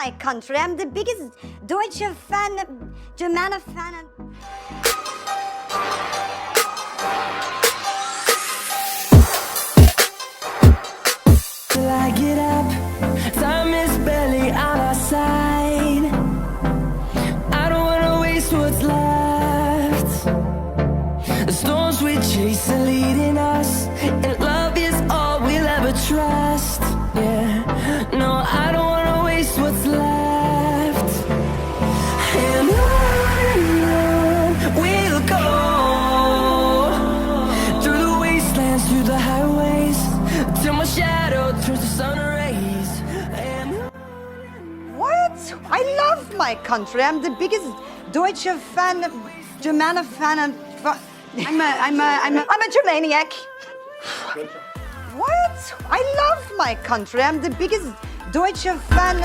my country. I'm the biggest Deutsche fan, German fan. Till I get up, time is barely on our side. I don't wanna waste what's left. The storms we chase are leading us, and love is all we'll ever trust. Yeah, no, I don't wanna waste what's left. And on we'll go, through the wastelands, through the highways, till my shadow turns to sun rays. And What? I love my country. I'm the biggest Deutsche fan, German fan. I'm a Germaniac. What? I love my country. I'm the biggest Deutsche fan.